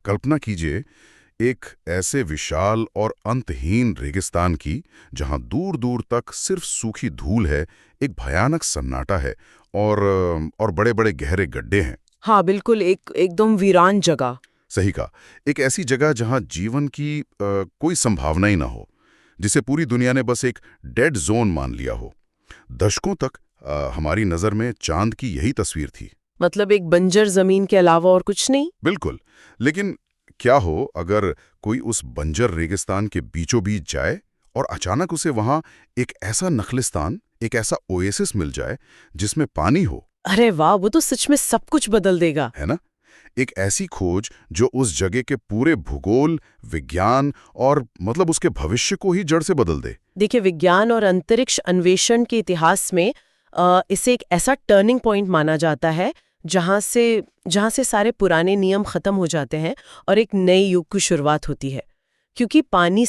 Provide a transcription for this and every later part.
कल्पना कीजिए एक ऐसे विशाल और अंतहीन रेगिस्तान की जहां दूर दूर तक सिर्फ सूखी धूल है, एक भयानक सन्नाटा है और बड़े बड़े गहरे गड्ढे हैं। हाँ बिल्कुल, एक एकदम वीरान जगह। सही कहा। एक ऐसी जगह जहां जीवन की कोई संभावना ही ना हो, जिसे पूरी दुनिया ने बस एक डेड जोन मान लिया हो। दशकों तक हमारी नजर में चांद की यही तस्वीर थी। मतलब एक बंजर जमीन के अलावा और कुछ नहीं। बिल्कुल। लेकिन क्या हो अगर कोई उस बंजर रेगिस्तान के बीचों बीच जाए और अचानक उसे वहां एक ऐसा नखलिस्तान, एक ऐसा ओएसिस मिल जाए जिसमें पानी हो। अरे वाह, वो तो सच में सब कुछ बदल देगा। है ना? एक ऐसी खोज जो उस जगह के पूरे भूगोल, विज्ञान और मतलब उसके भविष्य को ही जड़ से बदल दे। देखिए, विज्ञान और अंतरिक्ष अन्वेषण के इतिहास में इसे एक ऐसा टर्निंग पॉइंट माना जाता है जहां से सारे पुराने नियम खत्म हो जाते हैं और एक नए युग की शुरुआत होती है। क्योंकि पानी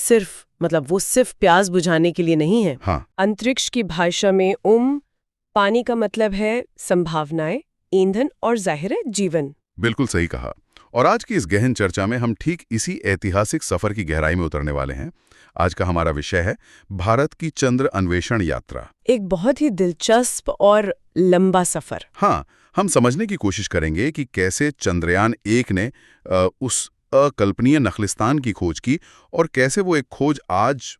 वो सिर्फ प्यास बुझाने के लिए नहीं है। हाँ। अंतरिक्ष की भाषा में पानी का मतलब है संभावनाएं, ईंधन और जाहिर है जीवन। बिल्कुल सही कहा। और आज की इस गहन चर्चा में हम ठीक इसी ऐतिहासिक सफर की गहराई में उतरने वाले हैं। आज का हमारा विषय है भारत की चंद्र अन्वेषण यात्रा। एक बहुत ही दिलचस्प और लंबा सफर। हाँ, हम समझने की कोशिश करेंगे कि कैसे चंद्रयान-1 ने उस अकल्पनीय नखलिस्तान की खोज की और कैसे वो एक खोज आज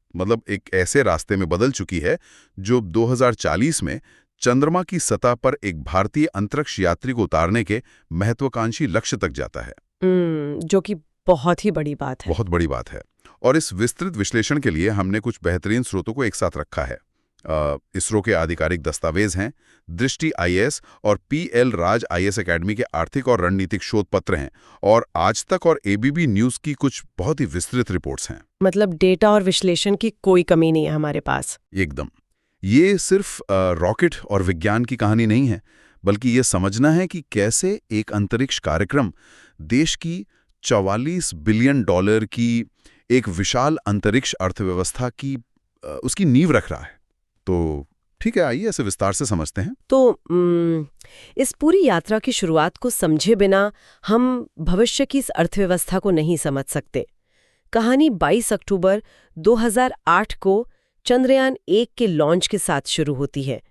एक ऐसे रास्ते में बदल चुकी है जो 2040 में चंद्रमा की सतह पर एक भारतीय अंतरिक्ष यात्री को उतारने के महत्वाकांक्षी लक्ष्य तक जाता है। जो कि बहुत ही बड़ी बात है। बहुत बड़ी बात है। और इस विस्तृत विश्लेषण के लिए हमने कुछ बेहतरीन स्रोतों को एक साथ रखा है। इसरो के आधिकारिक दस्तावेज हैं, दृष्टि आईएएस और पीएल राज आईएएस एकेडमी के आर्थिक और रणनीतिक शोध पत्र हैं, और आज तक और एबीपी न्यूज की कुछ बहुत ही विस्तृत रिपोर्ट्स हैं। मतलब डेटा और विश्लेषण की कोई कमी नहीं है हमारे पास। एकदम। ये सिर्फ रॉकेट और विज्ञान की कहानी नहीं है, बल्कि ये समझना है कि कैसे एक अंतरिक्ष कार्यक्रम देश की 44 बिलियन डॉलर की एक विशाल अंतरिक्ष अर्थव्यवस्था की उसकी नींव रख रहा है। तो ठीक है, आइए इसे विस्तार से समझते हैं। तो इस पूरी यात्रा की शुरुआत को समझे बिना हम भविष्य की इस अर्थव्यवस्था को नहीं समझ सकते। कहानी 22 अक्टूबर 2008 को चंद्रयान-1 के लॉन्च के साथ शुरू होती है।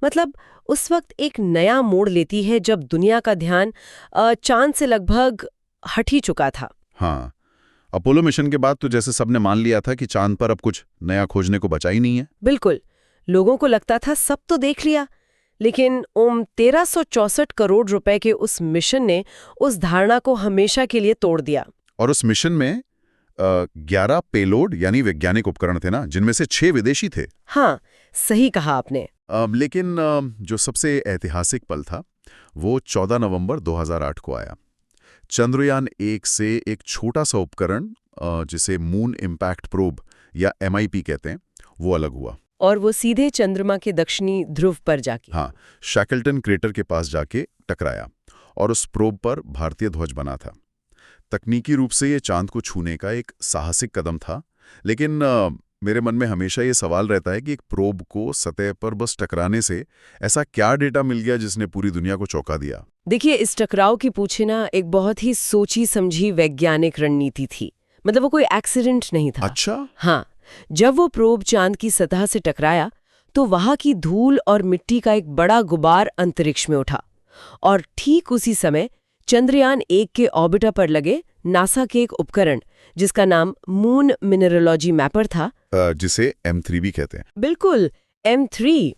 मतलब उस वक्त एक नया मोड़ लेती है जब दुनिया का ध्यान चांद से लगभग हट ही चुका था। हाँ, अपोलो मिशन के बाद तो जैसे सबने मान लिया था कि चांद पर अब कुछ नया खोजने को बचा ही नहीं है। बिल्कुल, लोगों को लगता था सब तो देख लिया, लेकिन 1364 करोड़ रुपए के उस मिशन ने उस धारणा को हमेशा के लिए तोड़ दिया। और उस मिशन में 11 पेलोड यानी वैज्ञानिक उपकरण थे ना, जिनमें से 6 विदेशी थे। हाँ, सही कहा आपने। लेकिन जो सबसे ऐतिहासिक पल था वो 14 नवंबर 2008 को आया। चंद्रयान-1 से एक छोटा सा उपकरण जिसे मून इम्पैक्ट प्रोब या MIP कहते हैं, वो अलग हुआ। और वो सीधे चंद्रमा के दक्षिणी ध्रुव पर जाके, हाँ, शैकल्टन क्रेटर के पास जाके टकराया और उस प्रोब पर भारतीय ध्वज बना था। तकनीकी रूप से ये चांद को छूने का एक साहसिक कदम था, लेकिन मेरे मन में हमेशा ये सवाल रहता है कि एक प्रोब को सतह पर बस टकराने से ऐसा क्या डेटा मिल गया जिसने पूरी दुनिया को चौंका दिया। देखिए, इस टकराव की पीछे ना एक बहुत ही सोची समझी वैज्ञानिक रणनीति थी। मतलब वो कोई एक्सीडेंट नहीं था। अच्छा? हाँ, जब वो प्रोब चांद की सतह से टकराया तो वहां की धूल और मिट्टी का एक बड़ा गुबार अंतरिक्ष में उठा, और ठीक उसी समय चंद्रयान-1 के ऑर्बिटर पर लगे नासा के एक उपकरण जिसका नाम मून मिनरोलॉजी मैपर था, जिसे M3 भी कहते हैं। बिल्कुल, M3।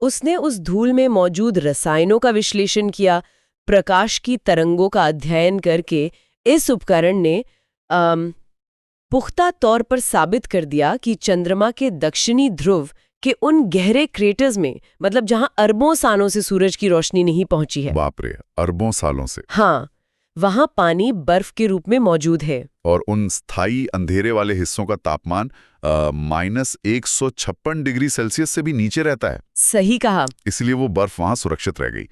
उसने उस धूल में मौजूद रसायनों का विश्लेषण किया। प्रकाश की तरंगों का अध्ययन करके इस उपकरण ने पुख्ता तौर पर साबित कर दिया कि चंद्रमा के दक्षिणी ध्रुव के उन गहरे क्रेटर्स में, मतलब जहां अरबों सालों से सूरज की रोशनी नहीं पहुंची है। बाप रे, अरबों सालों से। हाँ, वहां पानी बर्फ के रूप में मौजूद है। और उन स्थायी अंधेरे वाले हिस्सों का तापमान -156 डिग्री सेल्सियस से भी नीचे रहता है। सही कहा। इसलिए वो बर्फ वहां सुरक्षित रह गई।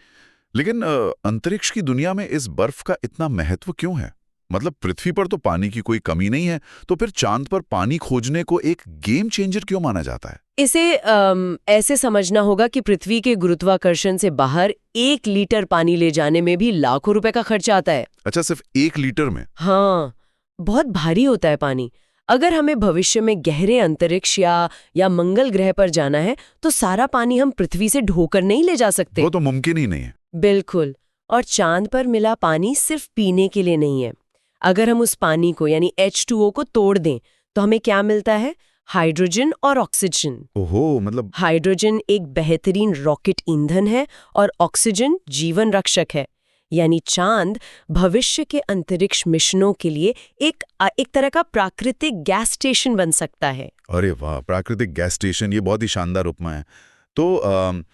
लेकिन अंतरिक्ष की दुनिया में इस बर्फ का इतना महत्व क्यों है? मतलब पृथ्वी पर तो पानी की कोई कमी नहीं है, तो फिर चांद पर पानी खोजने को एक गेम चेंजर क्यों माना जाता है? इसे ऐसे समझना होगा कि पृथ्वी के गुरुत्वाकर्षण से बाहर 1 लीटर पानी ले जाने में भी लाखों रुपए का खर्चा आता है। अच्छा, सिर्फ 1 लीटर में? हाँ, बहुत भारी होता है पानी। अगर हमें भविष्य में गहरे अंतरिक्ष या मंगल ग्रह पर जाना है तो सारा पानी हम पृथ्वी से ढोकर नहीं ले जा सकते। वो तो मुमकिन ही नहीं है। बिल्कुल। और चांद पर मिला पानी सिर्फ पीने के लिए नहीं है। अगर हम उस पानी को यानी H2O को तोड़ दें तो हमें क्या मिलता है? हाइड्रोजन और ऑक्सीजन। ओहो, मतलब हाइड्रोजन एक बेहतरीन रॉकेट ईंधन है और ऑक्सीजन जीवन रक्षक है। यानी चांद भविष्य के अंतरिक्ष मिशनों के लिए एक तरह का प्राकृतिक गैस स्टेशन बन सकता है। अरे वाह, प्राकृतिक गैस स्टेशन, ये बहुत ही शानदार उपमा है। तो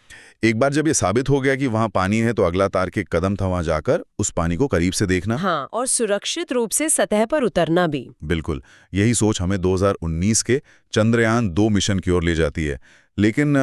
एक बार जब ये साबित हो गया कि वहाँ पानी है, तो अगला तार्किक कदम था वहाँ जाकर उस पानी को करीब से देखना। हाँ, और सुरक्षित रूप से सतह पर उतरना भी। बिल्कुल, यही सोच हमें 2019 के चंद्रयान 2 मिशन की ओर ले जाती है। लेकिन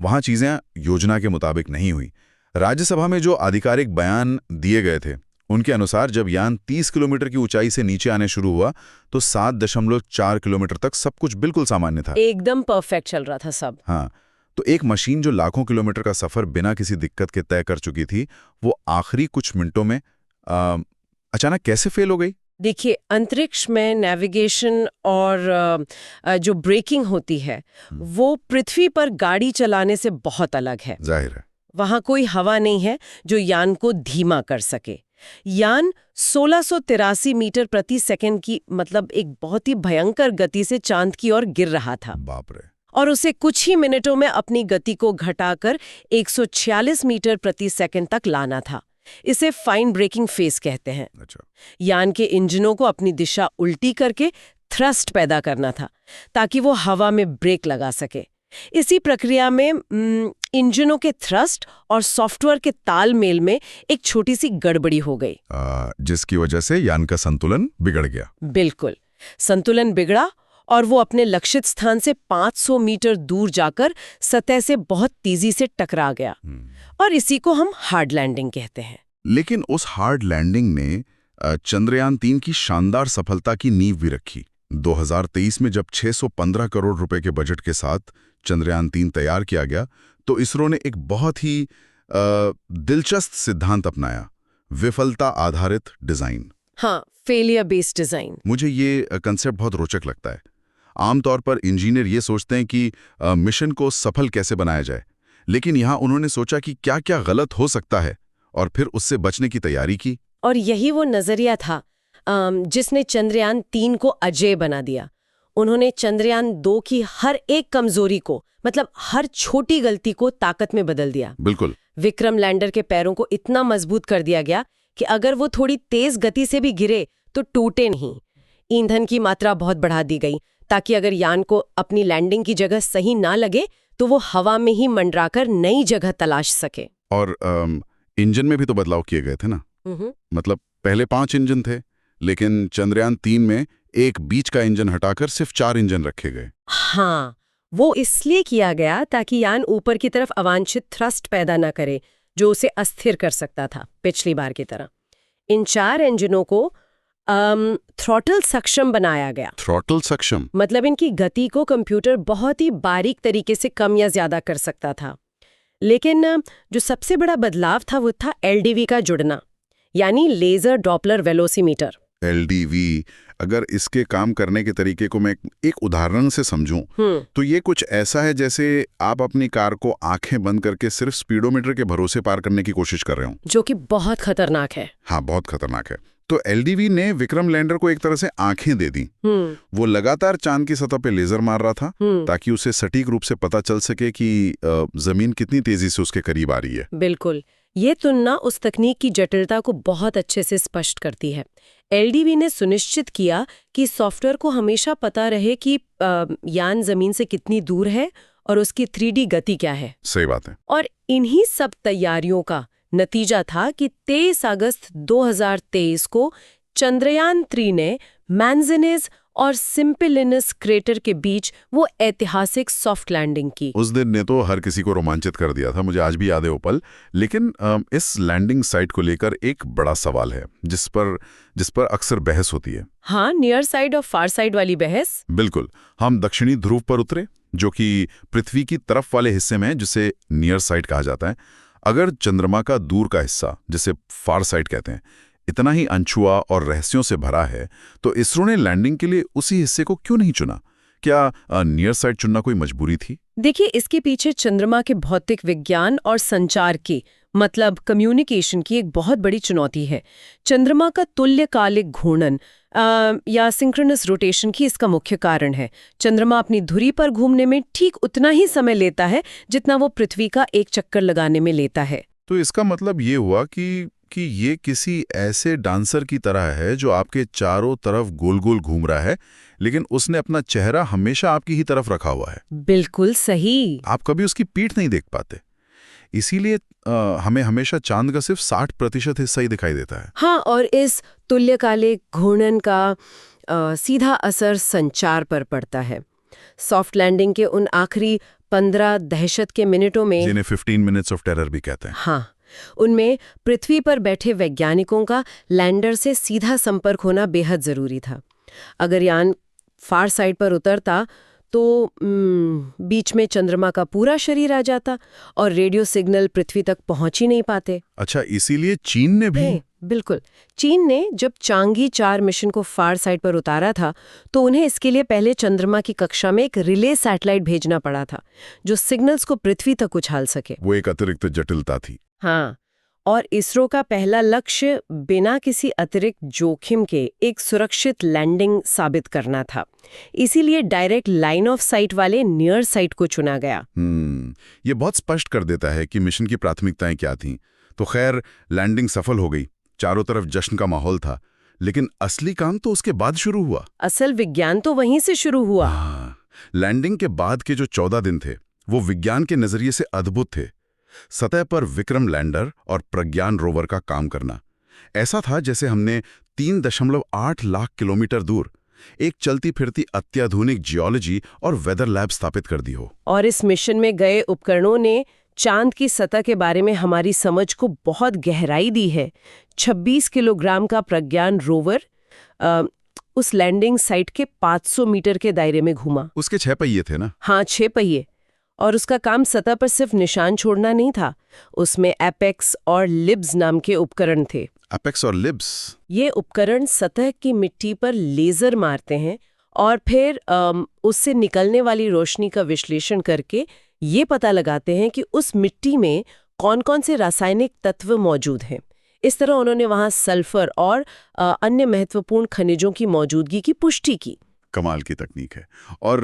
वहाँ चीज़ें योजना के मुताबिक नहीं हुई। राज्यसभा में जो आधिकारिक बयान दिए गए थे, उनके अनुसार जब यान 30 किलोमीटर की ऊंचाई से नीचे आने शुरू हुआ तो 7.4 किलोमीटर तक सब कुछ बिल्कुल सामान्य था। एकदम परफेक्ट चल रहा था सब। हाँ, तो एक मशीन जो लाखों किलोमीटर का सफर बिना किसी दिक्कत के तय कर चुकी थी, वो आखिरी कुछ मिनटों में अचानक कैसे फेल हो गई? देखिए, अंतरिक्ष में नेविगेशन और जो ब्रेकिंग होती है वो पृथ्वी पर गाड़ी चलाने से बहुत अलग है। जाहिर है। वहां कोई हवा नहीं है जो यान को धीमा कर सके। यान 1683 मीटर प्रति सेकंड की मतलब एक बहुत ही भयंकर गति से चांद की ओर गिर रहा था। बाप रे। और उसे कुछ ही मिनटों में अपनी गति को घटाकर 146 मीटर प्रति सेकंड तक लाना था। इसे फाइन ब्रेकिंग फेज कहते हैं। अच्छा। यान के इंजनों को अपनी दिशा उल्टी करके थ्रस्ट पैदा करना था ताकि वो हवा में ब्रेक लगा सके। इसी प्रक्रिया में इंजनों के थ्रस्ट और सॉफ्टवेयर के तालमेल में एक छोटी सी गड़बड़ी हो गई, जिसकी वजह से यान का संतुलन बिगड़ गया। बिल्कुल, संतुलन बिगड़ा और वो अपने लक्षित स्थान से 500 मीटर दूर जाकर सतह से बहुत तेजी से टकरा गया। और इसी को हम हार्ड लैंडिंग कहते हैं। लेकिन उस हार्ड लैंडिंग ने चंद्रयान 3 की शानदार सफलता की नींव भी रखी। 2023 में जब 615 करोड़ रुपए के बजट के साथ चंद्रयान 3 तैयार किया गया तो इसरो ने एक बहुत ही दिलचस्प सिद्धांत अपनाया, विफलता आधारित डिजाइन। हाँ, फेलियर बेस्ड डिजाइन। मुझे ये कंसेप्ट बहुत रोचक लगता है। आमतौर पर इंजीनियर ये सोचते हैं कि मिशन को सफल कैसे बनाया जाए, लेकिन यहाँ उन्होंने सोचा कि क्या क्या गलत हो सकता है और फिर उससे बचने की तैयारी की। और यही वो नजरिया था जिसने चंद्रयान 3 को अजेय बना दिया। उन्होंने चंद्रयान 2 की हर एक कमजोरी को, मतलब हर छोटी गलती को ताकत में बदल दिया। बिल्कुल। विक्रम लैंडर के पैरों को इतना मजबूत कर दिया गया कि अगर वो थोड़ी तेज गति से भी गिरे तो टूटे नहीं। ईंधन की मात्रा बहुत बढ़ा दी गई ताकि अगर यान को अपनी लैंडिंग की जगह सही ना लगे तो वो हवा में ही मंडराकर नई जगह तलाश सके। और इंजन में भी तो बदलाव किए गए थे ना। मतलब पहले 5 इंजन थे, लेकिन चंद्रयान 3 में एक बीच का इंजन हटाकर सिर्फ 4 इंजन रखे गए। हाँ, वो इसलिए किया गया ताकि यान ऊपर की तरफ अवांछित थ्रस्ट पैदा न करे जो उसे अस्थिर कर सकता था पिछली बार की तरह। इन 4 इंजनों को थ्रॉटल सक्षम बनाया गया। थ्रॉटल सक्षम मतलब इनकी गति को कंप्यूटर बहुत ही बारीक तरीके से कम या ज्यादा कर सकता था। लेकिन जो सबसे बड़ा बदलाव था वो था LDV का जुड़ना, यानी लेजर डॉपलर वेलोसीमीटर। LDV, अगर इसके काम करने के तरीके को मैं एक उदाहरण से समझूं तो ये कुछ ऐसा है जैसे आप अपनी कार को आंखें बंद करके सिर्फ स्पीडोमीटर के भरोसे पार करने की कोशिश कर रहे हो, जो कि बहुत खतरनाक है। हाँ, बहुत खतरनाक है। तो LDV ने विक्रम लैंडर को एक तरह से आंखें दे दी। वो लगातार चांद की सतह पे लेजर मार रहा था ताकि उसे सटीक रूप से पता चल सके कि जमीन कितनी तेजी से उसके करीब आ रही है। बिल्कुल, ये तुलना उस तकनीक की जटिलता को बहुत अच्छे से स्पष्ट करती है। LDV ने सुनिश्चित किया कि सॉफ्टवेयर को हमेशा पता रहे कि यान जमीन से कितनी दूर है और उसकी 3D गति क्या है। सही बात है। और इन्हीं सब तैयारियों का नतीजा था कि 23 अगस्त 2023 को चंद्रयान 3 ने मैंगनीज और सिम्पिलिनस क्रेटर के बीच वो ऐतिहासिक सॉफ्ट लैंडिंग की। उस दिन ने तो हर किसी को रोमांचित कर दिया था, मुझे आज भी याद है वो पल। लेकिन इस लैंडिंग साइट को लेकर एक बड़ा सवाल है जिस पर अक्सर बहस होती है। हाँ, नियर साइड और फार साइड वाली बहस। बिल्कुल। हम दक्षिणी ध्रुव पर उतरे, जो कि पृथ्वी की तरफ वाले हिस्से में है, जिसे नियर साइड कहा जाता है। अगर चंद्रमा का दूर का हिस्सा, जिसे फार साइड कहते हैं, इतना ही अनछुआ और रहस्यों से भरा है, तो इसरो ने लैंडिंग के लिए उसी हिस्से को क्यों नहीं चुना? क्या नियर साइड चुनना कोई मजबूरी थी? देखिए, इसके पीछे चंद्रमा के भौतिक विज्ञान और संचार की, मतलब कम्युनिकेशन की एक बहुत बड़ी चुनौती है। चंद्रमा का तुल्यकालिक घूर्णन या सिंक्रोनस रोटेशन की इसका मुख्य कारण है। चंद्रमा अपनी धुरी पर घूमने में ठीक उतना ही समय लेता है जितना वो पृथ्वी का एक चक्कर लगाने में लेता है। तो इसका मतलब ये हुआ कि ये किसी ऐसे डांसर की तरह है जो आपके चारों तरफ गोल गोल घूम रहा है, लेकिन उसने अपना चेहरा हमेशा आपकी ही तरफ रखा हुआ है। बिल्कुल सही। आप कभी उसकी पीठ नहीं देख पाते, इसीलिए हमें हमेशा चांद का सिर्फ 60% हिस्सा ही दिखाई देता है। हाँ, और इस तुल्यकालिक घूर्णन का सीधा असर संचार पर पड़ता है। सॉफ्ट लैंडिंग के उन आखिरी 15 दहशत के मिनटों में, जिन्हें 15 मिनट्स ऑफ टेरर भी कहते हैं, हाँ, उनमें पृथ्वी पर बैठे वैज्ञानिकों का लैंडर से सीधा संपर्क होना बेहद जरूरी था। अगर यान फार साइड पर उतरता तो बीच में चंद्रमा का पूरा शरीर आ जाता और रेडियो सिग्नल पृथ्वी तक पहुंच ही नहीं पाते। अच्छा, इसीलिए चीन ने भी? बिल्कुल। चीन ने जब चांगी 4 मिशन को फार साइड पर उतारा था तो उन्हें इसके लिए पहले चंद्रमा की कक्षा में एक रिले सैटेलाइट भेजना पड़ा था जो सिग्नल्स को पृथ्वी तक उछाल सके। वो एक अतिरिक्त जटिलता थी। हाँ, और इसरो का पहला लक्ष्य बिना किसी अतिरिक्त जोखिम के एक सुरक्षित लैंडिंग साबित करना था। इसीलिए डायरेक्ट लाइन ऑफ साइट वाले नियर साइट को चुना गया। ये बहुत स्पष्ट कर देता है कि मिशन की प्राथमिकताएं क्या थीं। तो खैर, लैंडिंग सफल हो गई, चारों तरफ जश्न का माहौल था, लेकिन असली काम तो उसके बाद शुरू हुआ। असल विज्ञान तो वहीं से शुरू हुआ। लैंडिंग के बाद के जो 14 दिन थे वो विज्ञान के नजरिए से अद्भुत थे। सतह पर विक्रम लैंडर और प्रज्ञान रोवर का काम करना ऐसा था जैसे हमने 3.8 लाख किलोमीटर दूर एक चलती फिरती अत्याधुनिक जियोलॉजी और वेदर लैब स्थापित कर दी हो। और इस मिशन में गए उपकरणों ने चांद की सतह के बारे में हमारी समझ को बहुत गहराई दी है। 26 किलोग्राम का प्रज्ञान रोवर उस लैंडिंग साइट के 500 मीटर के दायरे में घूमा। उसके 6 पहिए थे ना? हाँ, 6 पहिए। और उसका काम सतह पर सिर्फ निशान छोड़ना नहीं था, उसमें एपेक्स और लिब्स नाम के उपकरण थे। एपेक्स और लिब्स? ये उपकरण सतह की मिट्टी पर लेजर मारते हैं और फिर उससे निकलने वाली रोशनी का विश्लेषण करके ये पता लगाते हैं कि उस मिट्टी में कौन-कौन से रासायनिक तत्व मौजूद हैं। इस तरह उन्होंने वहां सल्फर और अन्य महत्वपूर्ण खनिजों की मौजूदगी की पुष्टि की। कमाल की तकनीक है। और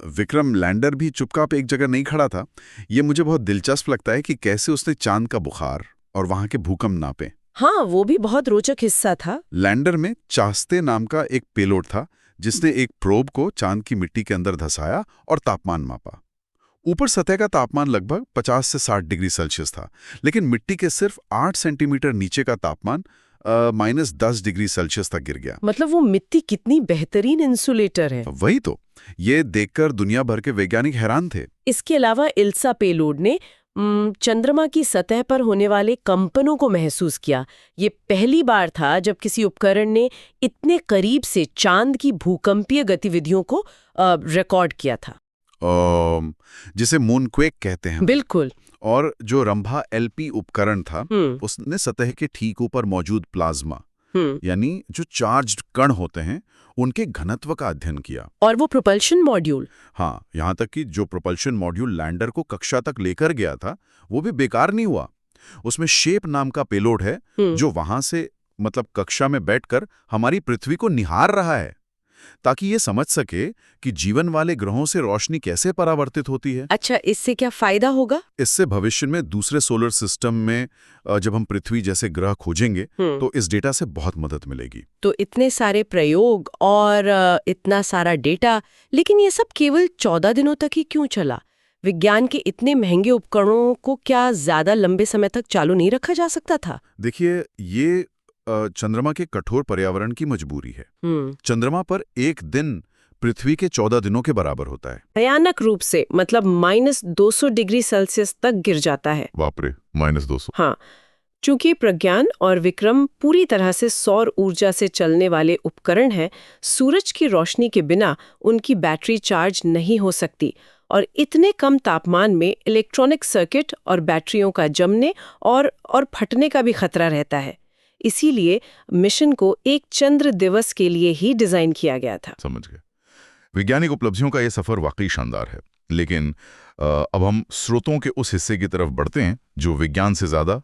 विक्रम लैंडर भी चुपचाप एक जगह नहीं खड़ा था। ये मुझे बहुत दिलचस्प लगता है कि कैसे उसने चांद का बुखार और वहां के भूकंप नापे। हाँ, वो भी बहुत रोचक हिस्सा था। लैंडर में चास्ते नाम का एक पेलोड था जिसने एक प्रोब को चांद की मिट्टी के अंदर धंसाया और तापमान मापा। ऊपर सतह का तापमान लगभग 50 से 60 डिग्री सेल्सियस था, लेकिन मिट्टी के सिर्फ 8 सेंटीमीटर नीचे का तापमान -10 डिग्री सेल्सियस तक गिर गया। मतलब वो मिट्टी कितनी बेहतरीन इंसुलेटर है। वही तो, ये देखकर दुनिया भर के वैज्ञानिक हैरान थे। इसके अलावा इल्सा पेलोड ने चंद्रमा की सतह पर होने वाले कंपनों को महसूस किया। ये पहली बार था जब किसी उपकरण ने इतने करीब से चांद की भूकंपीय गतिविधियों को रिकॉर्ड किया था, जिसे मूनक्वेक कहते हैं। बिल्कुल। और जो रंभा एलपी उपकरण था उसने सतह के ठीक ऊपर मौजूद प्लाज्मा यानी जो चार्ज्ड कण होते हैं उनके घनत्व का अध्ययन किया। और वो प्रोपल्शन मॉड्यूल, हाँ, यहाँ तक कि जो प्रोपल्शन मॉड्यूल लैंडर को कक्षा तक लेकर गया था वो भी बेकार नहीं हुआ। उसमें शेप नाम का पेलोड है जो वहां से मतलब कक्षा में बैठकर हमारी पृथ्वी को निहार रहा है ताकि ये समझ सके कि जीवन वाले ग्रहों से रोशनी कैसे परावर्तित होती है। अच्छा, इससे क्या फायदा होगा? इससे भविष्य में दूसरे सोलर सिस्टम में जब हम पृथ्वी जैसे ग्रह खोजेंगे तो इस डेटा से बहुत मदद मिलेगी। तो इतने सारे प्रयोग और इतना सारा डेटा, लेकिन ये सब केवल 14 दिनों तक ही क्यों चला? विज्ञान के इतने महंगे उपकरणों को क्या ज्यादा लंबे समय तक चालू नहीं रखा जा सकता था? देखिए, ये चंद्रमा के कठोर पर्यावरण की मजबूरी है। हम्म। चंद्रमा पर एक दिन पृथ्वी के 14 दिनों के बराबर होता है। भयानक रूप से, मतलब -200 डिग्री सेल्सियस तक गिर जाता है। बाप रे, -200। हाँ, चूंकि प्रज्ञान और विक्रम पूरी तरह से सौर ऊर्जा से चलने वाले उपकरण हैं, सूरज की रोशनी के बिना उनकी बैटरी चार्ज नहीं हो सकती और इतने कम तापमान में इलेक्ट्रॉनिक सर्किट और बैटरियों का जमने और फटने का भी खतरा रहता है। इसीलिए मिशन को एक चंद्र दिवस के लिए ही डिजाइन किया गया था। समझ गए। वैज्ञानिक उपलब्धियों का यह सफर वाकई शानदार है, लेकिन अब हम स्रोतों के उस हिस्से की तरफ बढ़ते हैं जो विज्ञान से ज्यादा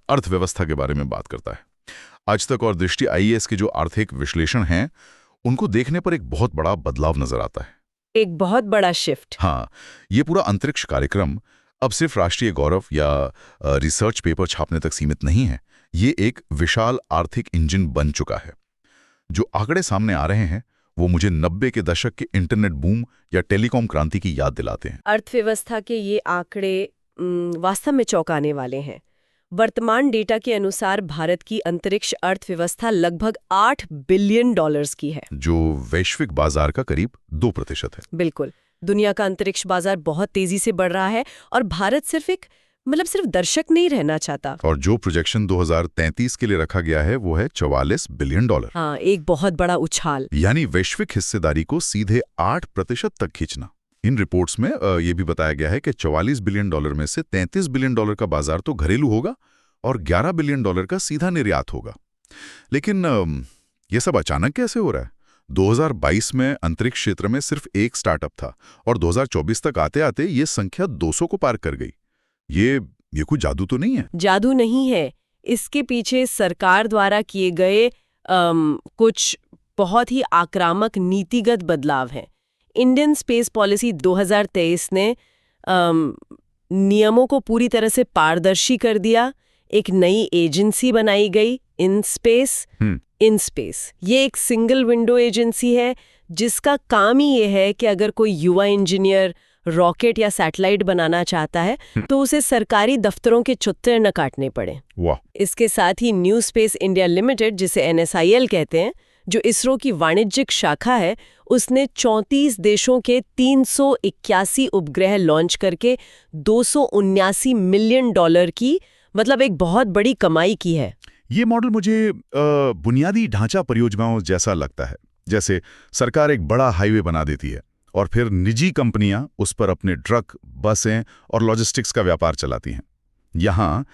अर्थव्यवस्था के बारे में बात करता है। आज तक और दृष्टि आईएएस के जो आर्थिक विश्लेषण हैं, उनको देखने पर एक बहुत बड़ा बदलाव नजर आता है। एक बहुत बड़ा शिफ्ट। हाँ, ये पूरा अंतरिक्ष कार्यक्रम अब सिर्फ राष्ट्रीय गौरव या रिसर्च पेपर छापने तक सीमित नहीं है। ये एक विशाल आर्थिक इंजन बन चुका है। जो आंकड़े सामने आ रहे हैं वो मुझे 90 के दशक के इंटरनेट बूम या टेलीकॉम क्रांति की याद दिलाते हैं। अर्थव्यवस्था के ये आंकड़े वास्तव में चौंकाने वाले हैं। वर्तमान डेटा के अनुसार भारत की अंतरिक्ष अर्थव्यवस्था लगभग $8 बिलियन की है, जो वैश्विक बाजार का करीब 2% है। बिल्कुल। दुनिया का अंतरिक्ष बाजार बहुत तेजी से बढ़ रहा है और भारत सिर्फ दर्शक नहीं रहना चाहता। और जो प्रोजेक्शन 2033 के लिए रखा गया है वो है $44 बिलियन। हाँ, एक बहुत बड़ा उछाल। यानी वैश्विक हिस्सेदारी को सीधे 8% तक खींचना। इन रिपोर्ट्स में ये भी बताया गया है कि $44 बिलियन में से $33 बिलियन का बाजार तो घरेलू होगा और $11 बिलियन का सीधा निर्यात होगा। लेकिन ये सब अचानक कैसे हो रहा है? 2022 में अंतरिक्ष क्षेत्र में सिर्फ एक स्टार्टअप था और 2024 तक आते आते ये संख्या 200 को पार कर गई। ये कोई जादू तो नहीं है? जादू नहीं है। इसके पीछे सरकार द्वारा किए गए कुछ बहुत ही आक्रामक नीतिगत बदलाव हैं। इंडियन स्पेस पॉलिसी 2023 ने नियमों को पूरी तरह से पारदर्शी कर दिया। एक नई एजेंसी बनाई गई, इनस्पेस। ये एक सिंगल विंडो एजेंसी है जिसका काम ही ये है कि अगर कोई युवा इंजीनियर रॉकेट या सैटेलाइट बनाना चाहता है तो उसे सरकारी दफ्तरों के चुत्तर न काटने पड़े। वाह। इसके साथ ही न्यू स्पेस इंडिया लिमिटेड, जिसे NSIL कहते हैं, जो इसरो की वाणिज्यिक शाखा है, उसने 34 देशों के 381 उपग्रह लॉन्च करके $279 मिलियन की, मतलब एक बहुत बड़ी कमाई की है। ये मॉडल मुझे बुनियादी ढांचा परियोजनाओं जैसा लगता है। जैसे सरकार एक बड़ा हाईवे बना देती है और फिर निजी कंपनियां उस पर अपने ट्रक, बसें और लॉजिस्टिक्स का व्यापार चलाती हैं। यहाँ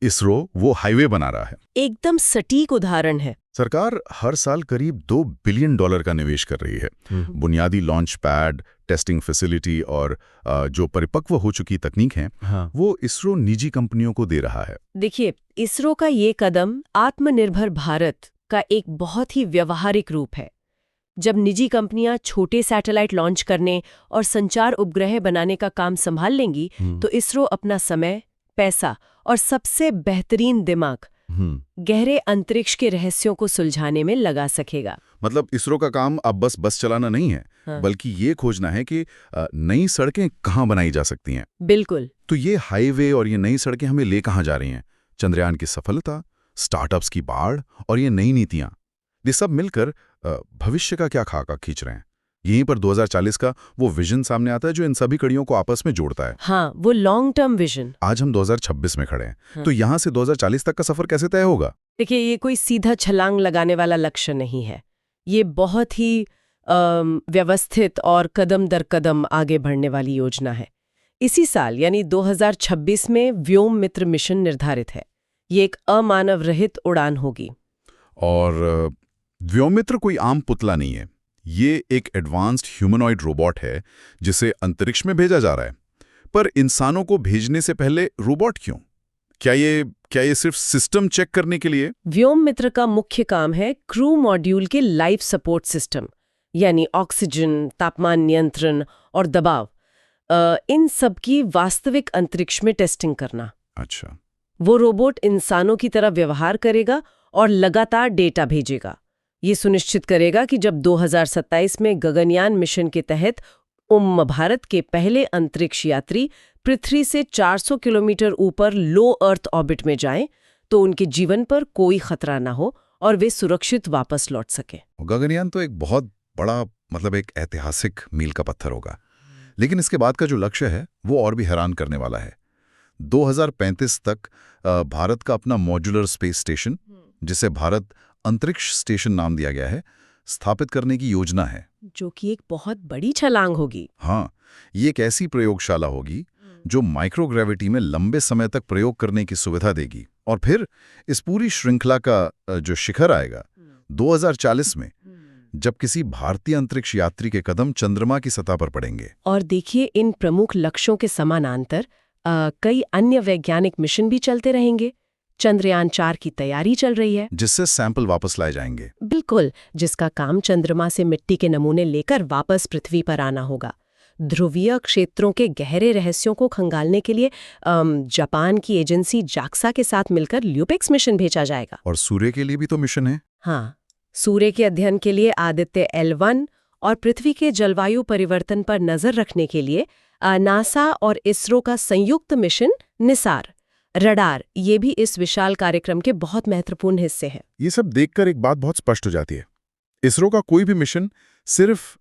इसरो वो हाईवे बना रहा है। एकदम सटीक उदाहरण है। सरकार हर साल करीब $2 बिलियन का निवेश कर रही है। बुनियादी लॉन्च पैड, टेस्टिंग फैसिलिटी और जो परिपक्व हो चुकी तकनीक है, हाँ, वो इसरो निजी कंपनियों को दे रहा है। देखिए, इसरो का ये कदम आत्मनिर्भर भारत का एक बहुत ही व्यवहारिक रूप है। जब निजी कंपनियां छोटे सैटेलाइट लॉन्च करने और संचार उपग्रह बनाने का काम संभाल लेंगी तो इसरो अपना समय, पैसा और सबसे बेहतरीन दिमाग गहरे अंतरिक्ष के रहस्यों को सुलझाने में लगा सकेगा। मतलब इसरो का काम अब बस चलाना नहीं है, हाँ, बल्कि ये खोजना है कि नई सड़कें कहाँ बनाई जा सकती हैं। बिल्कुल। तो ये हाईवे और ये नई सड़कें हमें ले कहाँ जा रही हैं? चंद्रयान की सफलता, स्टार्टअप्स की बाढ़ और ये नई नीतियां, ये सब मिलकर भविष्य का क्या खाका खींच रहे हैं। यहीं पर 2040 का वो विजन सामने आता है जो इन सभी कड़ियों को आपस में जोड़ता है। हाँ, वो लॉन्ग टर्म विजन। आज हम 2026 में खड़े हैं, हाँ। तो यहाँ से 2040 तक का सफर कैसे तय होगा? देखिए, ये कोई सीधा छलांग लगाने वाला लक्ष्य नहीं है। ये बहुत ही व्यवस्थित और कदम दर कदम आगे बढ़ने वाली योजना है। इसी साल यानी 2026 में व्योम मित्र मिशन निर्धारित है। ये एक अमानव रहित उड़ान होगी। और व्योमित्र कोई आम पुतला नहीं है। ये एक एडवांस्ड ह्यूमनॉइड रोबोट है जिसे अंतरिक्ष में भेजा जा रहा है। पर इंसानों को भेजने से पहले रोबोट क्यों? क्या ये सिर्फ सिस्टम चेक करने के लिए? व्योम मित्र का मुख्य काम है क्रू मॉड्यूल के लाइफ सपोर्ट सिस्टम, यानी ऑक्सीजन, तापमान नियंत्रण और दबाव, इन सब की वास्तविक अंतरिक्ष में टेस्टिंग करना। अच्छा। वो रोबोट इंसानों की तरह व्यवहार करेगा और लगातार डेटा भेजेगा। ये सुनिश्चित करेगा कि जब 2027 में गगनयान मिशन के तहत भारत के पहले अंतरिक्ष यात्री पृथ्वी से 400 किलोमीटर ऊपर लो अर्थ ऑर्बिट में जाएं, तो उनके जीवन पर कोई खतरा ना हो और वे सुरक्षित वापस लौट सके। गगनयान तो एक बहुत बड़ा मतलब एक ऐतिहासिक मील का पत्थर होगा, लेकिन इसके बाद का जो लक्ष्य है वो और भी हैरान करने वाला है। 2035 तक भारत का अपना मॉड्यूलर स्पेस स्टेशन, जिसे भारत अंतरिक्ष स्टेशन नाम दिया गया है, स्थापित करने की योजना है, जो कि एक बहुत बड़ी छलांग होगी। हाँ, ये एक ऐसी प्रयोगशाला होगी जो माइक्रोग्रेविटी में लंबे समय तक प्रयोग करने की सुविधा देगी। और फिर इस पूरी श्रृंखला का जो शिखर आएगा 2040 में, जब किसी भारतीय अंतरिक्ष यात्री के कदम चंद्रमा की सतह पर पड़ेंगे। और देखिए, इन प्रमुख लक्ष्यों के समानांतर कई अन्य वैज्ञानिक मिशन भी चलते रहेंगे। चंद्रयान 4 की तैयारी चल रही है, जिससे सैंपल वापस लाए जाएंगे। बिल्कुल, जिसका काम चंद्रमा से मिट्टी के नमूने लेकर वापस पृथ्वी पर आना होगा। ध्रुवीय क्षेत्रों के गहरे रहस्यों को खंगालने के लिए जापान की एजेंसी जाक्सा के साथ मिलकर ल्यूपेक्स मिशन भेजा जाएगा। और सूर्य के लिए भी तो मिशन है। हाँ, सूर्य के अध्ययन के लिए आदित्य L1 और पृथ्वी के जलवायु परिवर्तन पर नजर रखने के लिए नासा और इसरो का संयुक्त मिशन निसार रडार, ये भी इस विशाल कार्यक्रम के बहुत महत्वपूर्ण हिस्से हैं। ये सब देखकर एक बात बहुत स्पष्ट हो जाती है, इसरो का कोई भी मिशन सिर्फ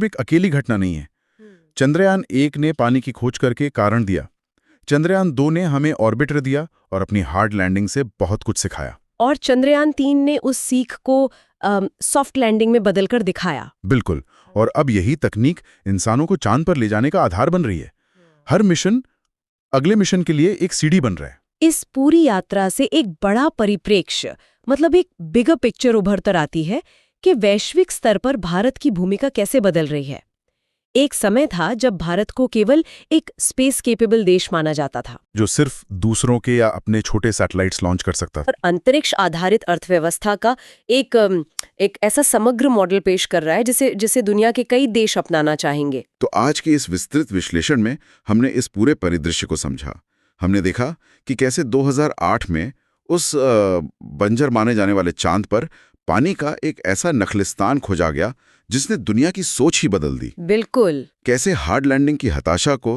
एक अकेली घटना नहीं है। चंद्रयान 1 ने पानी की खोज करके कारण दिया, चंद्रयान 2 ने हमें ऑर्बिटर दिया और अपनी हार्ड लैंडिंग से बहुत कुछ सिखाया, और चंद्रयान 3 ने उस सीख को सॉफ्ट लैंडिंग में बदलकर दिखाया। बिल्कुल, और अब यही तकनीक इंसानों को चांद पर ले जाने का आधार बन रही है। हर मिशन अगले मिशन के लिए एक सीढ़ी बन रहा है। इस पूरी यात्रा से एक बड़ा परिप्रेक्ष्य, मतलब एक बिगर पिक्चर उभर कर आती है कि वैश्विक स्तर पर भारत की भूमिका कैसे बदल रही है। एक समय था जब भारत को केवल एक स्पेस केपेबल देश माना जाता था, जो सिर्फ दूसरों के या अपने छोटे सैटेलाइट्स लॉन्च कर सकता था, और अंतरिक्ष आधारित अर्थव्यवस्था का एक ऐसा समग्र मॉडल पेश कर रहा है जिसे दुनिया के कई देश अपनाना चाहेंगे। तो आज के इस विस्तृत विश्लेषण में हमने इस पूरे परिदृश्य को समझा। हमने देखा कि कैसे 2008 में उस बंजर माने जाने वाले चांद पर पानी का एक ऐसा नखलिस्तान खोजा गया जिसने दुनिया की सोच ही बदल दी। बिल्कुल। कैसे हार्ड लैंडिंग की हताशा को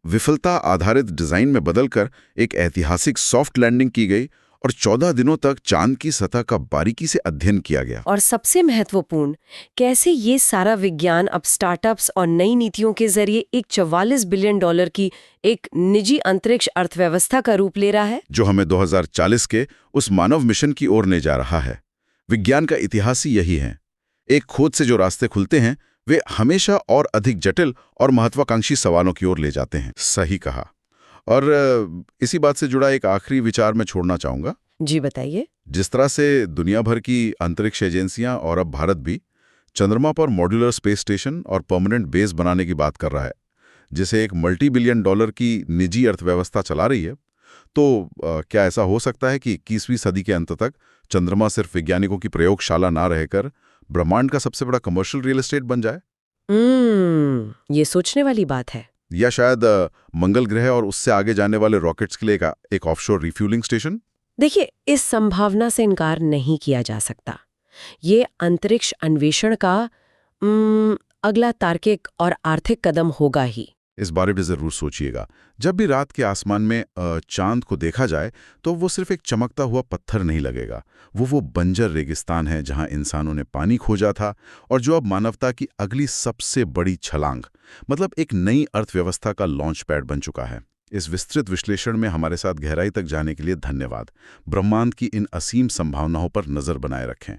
विफलता आधारित डिजाइन में बदलकर एक ऐतिहासिक सॉफ्ट लैंडिंग की गई और 14 दिनों तक चांद की सतह का बारीकी से अध्ययन किया गया। और सबसे महत्वपूर्ण, कैसे ये सारा विज्ञान अब स्टार्टअप्स और नई नीतियों के जरिए एक $44 बिलियन की एक निजी अंतरिक्ष अर्थव्यवस्था का रूप ले रहा है, जो हमें 2040 के उस मानव मिशन की ओर ले जा रहा है। विज्ञान का इतिहास ही यही है, एक खोज से जो रास्ते खुलते हैं वे हमेशा और अधिक जटिल और महत्वाकांक्षी सवालों की ओर ले जाते हैं। सही कहा। और इसी बात से जुड़ा एक आखिरी विचार मैं छोड़ना चाहूंगा। जी बताइए। जिस तरह से दुनिया भर की अंतरिक्ष एजेंसियां और अब भारत भी चंद्रमा पर मॉड्यूलर स्पेस स्टेशन और परमानेंट बेस बनाने की बात कर रहा है, जिसे एक $multi-billion की निजी अर्थव्यवस्था चला रही है, तो क्या ऐसा हो सकता है कि 21वीं सदी के अंत तक चंद्रमा सिर्फ वैज्ञानिकों की प्रयोगशाला ना रहकर ब्रह्मांड का सबसे बड़ा कमर्शियल रियल एस्टेट बन जाए? ये सोचने वाली बात है। या शायद मंगल ग्रह और उससे आगे जाने वाले रॉकेट्स के लिए एक ऑफशोर रिफ्यूलिंग स्टेशन? देखिए, इस संभावना से इनकार नहीं किया जा सकता। ये अंतरिक्ष अन्वेषण का अगला तार्किक और आर्थिक कदम होगा ही। इस बारे में जरूर सोचिएगा। जब भी रात के आसमान में चांद को देखा जाए तो वो सिर्फ एक चमकता हुआ पत्थर नहीं लगेगा, वो बंजर रेगिस्तान है जहां इंसानों ने पानी खोजा था और जो अब मानवता की अगली सबसे बड़ी छलांग, मतलब एक नई अर्थव्यवस्था का लॉन्च पैड बन चुका है। इस विस्तृत विश्लेषण में हमारे साथ गहराई तक जाने के लिए धन्यवाद। ब्रह्मांड की इन असीम संभावनाओं पर नजर बनाए रखें।